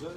On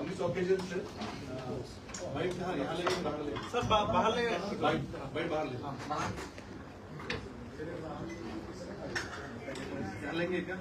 this occasion, sir, sir, बाहर ले, बाहर ले, लेंगे क्या?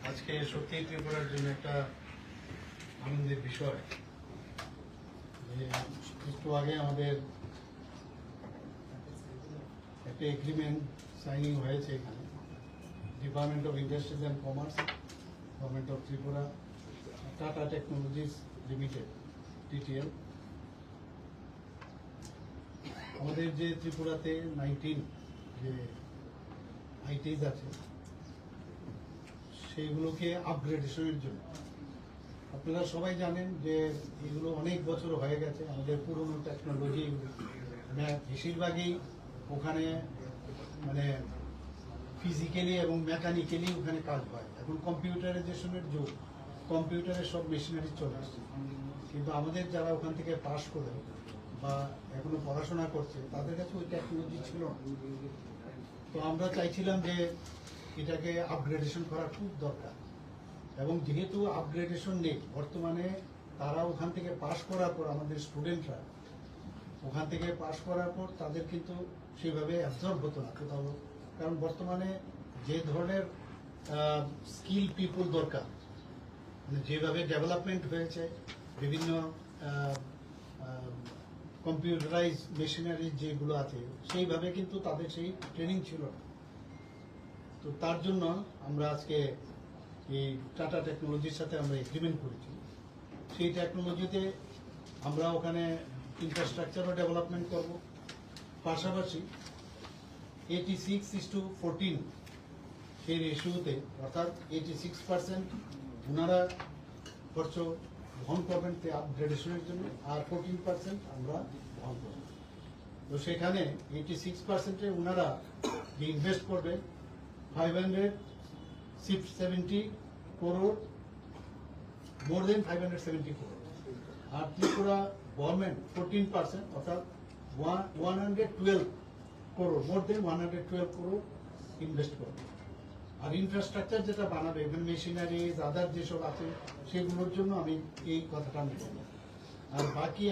আজকে সত্যি ত্রিপুরার জন্য একটা আনন্দের বিষয়। একটু আগে আমাদের একটা এগ্রিমেন্ট সাইনিং হয়েছে এখানে, department of industries and commerce, government of Tripura, tata technologies limited TTL. আমাদের যে ত্রিপুরাতে 19 যে আইটিস আছে সেইগুলোকে আপগ্রেডেশনের জন্য, আপনারা সবাই জানেন যে এগুলো অনেক বছর হয়ে গেছে, আমাদের পুরনো টেকনোলজি এগুলো বেশিরভাগই ওখানে মানে ফিজিক্যালি এবং মেকানিক্যালি ওখানে কাজ হয়। এখন কম্পিউটারাইজেশনের যুগ, কম্পিউটারের সব মেশিনারি চলে আসছে, কিন্তু আমাদের যারা ওখান থেকে পাশ করে বা এখনো পড়াশোনা করছে তাদের কাছে ওই টেকনোলজি ছিল না। তো আমরা চাইছিলাম যে এটাকে আপগ্রেডেশন করা খুব দরকার, এবং যেহেতু আপগ্রেডেশন নেই বর্তমানে, তারা ওখান থেকে পাশ করার পর আমাদের স্টুডেন্টরা ওখান থেকে পাশ করার পর তাদের কিন্তু সেভাবে অ্যাবজর্ব হতো না কোথাও, কারণ বর্তমানে যে ধরনের স্কিল পিপল দরকার, মানে যেভাবে ডেভেলপমেন্ট হয়েছে, বিভিন্ন কম্পিউটারাইজ মেশিনারি যেগুলো আছে সেইভাবে কিন্তু তাদের সেই ট্রেনিং ছিল না। তো তার জন্য আমরা আজকে এই টাটা টেকনোলজির সাথে আমরা এগ্রিমেন্ট করেছি। সেই টেকনোলজিতে আমরা ওখানে ইনফ্রাস্ট্রাকচারও ডেভেলপমেন্ট করব, পাশাপাশি 86:14 সেই রেশিওতে, অর্থাৎ 86% ওনারা খরচ বহন করবেন আপগ্রেডেশনের জন্য, আর 14% আমরা বহন করব। তো সেখানে 86%-এ ওনারা যে ইনভেস্ট করবেন 570 crore, মোর দেন 570 crore, আর ত্রিপুরা গভর্নমেন্ট 14%, অর্থাৎ 112 crore, মোর দেন 112 crore ইনভেস্ট করবে। আর ইনফ্রাস্ট্রাকচার যেটা বানাবে, এখানে মেশিনারিজ আদার যেসব আছে সেগুলোর জন্য আমি এই কথাটা আমি বলবো। আর বাকি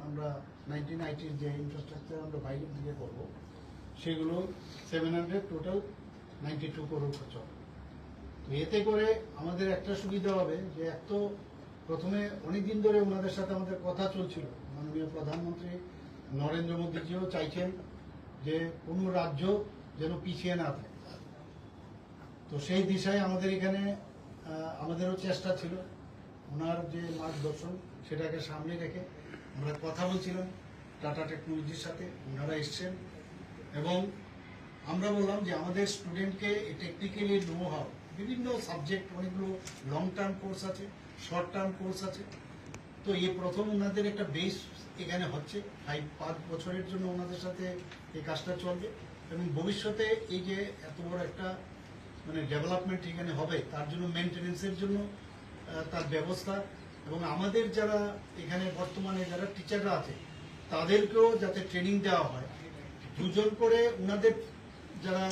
আমরা 1990 যে ইনফ্রাস্ট্রাকচার আমরা বাইরের দিকে করবো সেগুলো 700 টোটাল 92 crore খরচ হবে। তো এতে করে আমাদের একটা সুবিধা হবে যে এক তো প্রথমে অনেকদিন ধরে ওনাদের সাথে আমাদের কথা চলছিল, মাননীয় প্রধানমন্ত্রী নরেন্দ্র মোদীজিও চাইছেন যে কোনো রাজ্য যেন পিছিয়ে না থাকে। তো সেই দিশায় আমাদের এখানে আমাদেরও চেষ্টা ছিল ওনার যে মার্গদর্শন সেটাকে সামনে রেখে আমরা কথা বলছিলাম টাটা টেকনোলজির সাথে, ওনারা এসছেন এবং আমরা বললাম যে আমাদের স্টুডেন্টকে টেকনিক্যালি নো হাউ বিভিন্ন সাবজেক্ট, অনেকগুলো লং টার্ম কোর্স আছে, শর্ট টার্ম কোর্স আছে। তো এই প্রথম ওনাদের একটা বেস এখানে হচ্ছে 5 বছরের জন্য ওনাদের সাথে এই কাজটা চলবে এবং ভবিষ্যতে এই যে এত বড় একটা মানে ডেভেলপমেন্ট এখানে হবে তার জন্য মেনটেনেন্সের জন্য তার ব্যবস্থা এবং আমাদের যারা এখানে বর্তমানে যারা টিচাররা আছে তাদেরকেও যাতে ট্রেনিং দেওয়া হয়। 2 জন করে ওনাদের যারা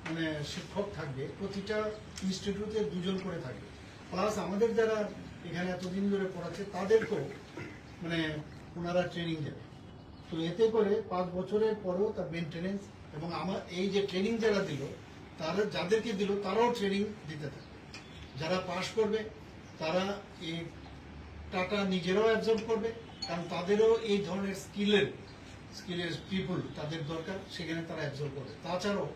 মানে শিক্ষক থাকবে, প্রতিটা ইনস্টিটিউটে 2 জন করে থাকবে, প্লাস আমাদের যারা এখানে এতদিন ধরে পড়াচ্ছে তাদেরকেও মানে ওনারা ট্রেনিং দেবে। তো এতে করে 5 বছরের পরেও তার মেনটেনেন্স এবং আমার এই যে ট্রেনিং যারা দিল তারা যাদেরকে দিল তারাও ট্রেনিং দিতে থাকবে। যারা পাস করবে তারা এই টাটা নিজেরাও অ্যাবজর্ব করবে, কারণ তাদেরও এই ধরনের স্কিলের পিপুল তাদের দরকার, সেখানে তারা অ্যাবজর্ব করবে। তাছাড়াও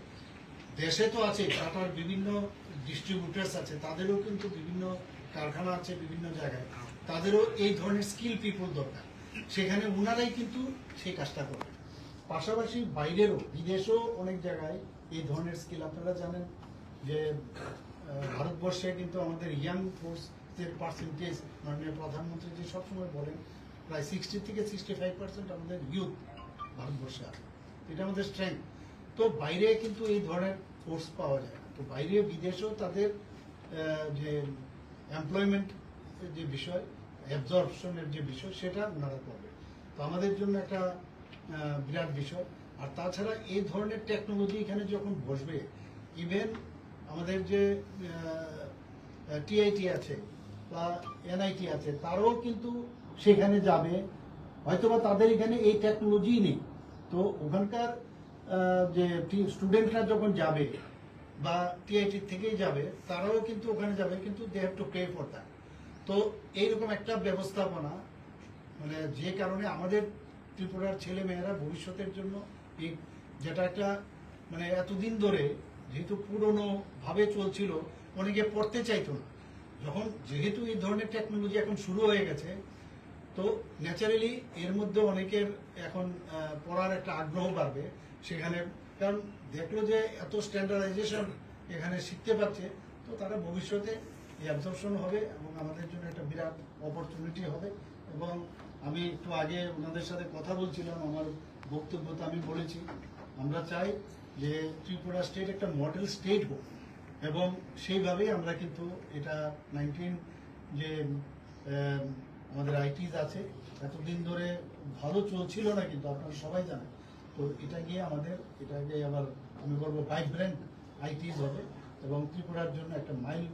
দেশে তো আছে টাটার বিভিন্ন ডিস্ট্রিবিউটার্স আছে, তাদেরও কিন্তু বিভিন্ন কারখানা আছে বিভিন্ন জায়গায়, তাদেরও এই ধরনের স্কিল পিপুল দরকার, সেখানে ওনারাই কিন্তু সেই কাজটা করবে। পাশাপাশি বাইরেরও বিদেশেও অনেক জায়গায় এই ধরনের স্কিল, আপনারা জানেন যে ভারতবর্ষে কিন্তু আমাদের ইয়াং ফোর্সের পার্সেন্টেজ মাননীয় প্রধানমন্ত্রী যে সবসময় বলেন প্রায় 60 থেকে 65% আমাদের ইউথ ভারতবর্ষে আছে, এটা আমাদের স্ট্রেংথ। তো বাইরে কিন্তু এই ধরনের ফোর্স পাওয়া যায় না। তো বাইরে বিদেশেও তাদের যে এমপ্লয়মেন্ট যে বিষয়, অ্যাবজর্পশনের যে বিষয়, সেটা ওনারা করবে। তো আমাদের জন্য একটা বিরাট বিষয়। আর তাছাড়া এই ধরনের টেকনোলজি এখানে যখন বসবে, ইভেন আমাদের যে টিআইটি আছে বা এনআইটি আছে তারাও কিন্তু সেখানে যাবে, হয়তোবা তাদের এখানে এই টেকনোলজি নেই। তো ওখানকার যে স্টুডেন্টরা যখন যাবে বা টিআইটি থেকেই যাবে তারাও কিন্তু ওখানে যাবে, কিন্তু they have to pay for that. তো এইরকম একটা ব্যবস্থাপনা মানে যে কারণে আমাদের ত্রিপুরার ছেলে মেয়েরা ভবিষ্যতের জন্য এই যেটা একটা মানে এতদিন ধরে যেহেতু পুরনো ভাবে চলছিল, অনেকে পড়তে চাইতো না, যখন যেহেতু এই ধরনের টেকনোলজি এখন শুরু হয়ে গেছে তো ন্যাচারালি এর মধ্যে অনেকের এখন পড়ার একটা আগ্রহ বাড়বে সেখানে, কারণ দেখলো যে এত স্ট্যান্ডার্ডাইজেশন এখানে শিখতে পারছে, তো তারা ভবিষ্যতে এই অ্যাবজর্পশন হবে এবং আমাদের জন্য একটা বিরাট অপরচুনিটি হবে। এবং আমি একটু আগে ওনাদের সাথে কথা বলছিলাম, আমার বক্তব্যতে আমি বলেছি আমরা চাই যে ত্রিপুরা স্টেট একটা মডেল স্টেট হোক এবং সেইভাবেই আমরা কিন্তু এটা 19 যে আমাদের আইটিস আছে এতদিন ধরে ভালো চলছিল না, কিন্তু আপনারা সবাই জানেন। তো এটা গিয়ে আবার আমি বলবো ভাইব্রেন্ট আইটিস হবে এবং ত্রিপুরার জন্য একটা মাইল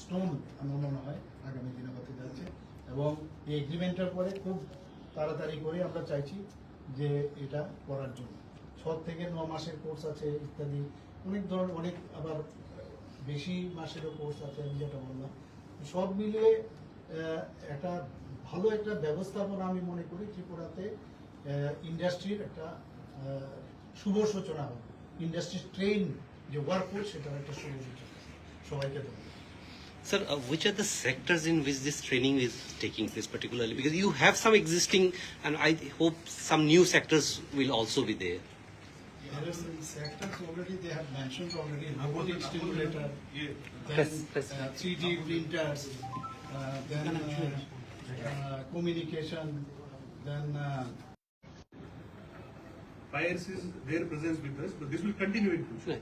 স্টোন আমার মনে হয় আগামী দিনে হতে যাচ্ছে। এবং এই এগ্রিমেন্টের পরে খুব তাড়াতাড়ি করে আমরা চাইছি যে এটা করার জন্য 6 থেকে 9 মাসের কোর্স আছে ইত্যাদি, অনেক ধরনের অনেক আবার বেশি মাসেরও কোর্স আছে। আমি যেটা বললাম সব মিলিয়ে একটা ভালো একটা ব্যবস্থাপনা আমি মনে করি ত্রিপুরাতে ইন্ডাস্ট্রির একটা শুভ সূচনা হবে। ইন্ডাস্ট্রি ট্রেন যে ওয়ার্কফোর্স সেটার একটা শুভ সূচনা। সবাইকে ধন্যবাদ। Sir, which are the sectors in which this training is taking place particularly? Because you have some existing, and I hope some new sectors will also be there. There are some sectors already they have mentioned already. Robotic stimulator, then 3D printers, then communication, then Fires is their presence with us, but this will continue in future.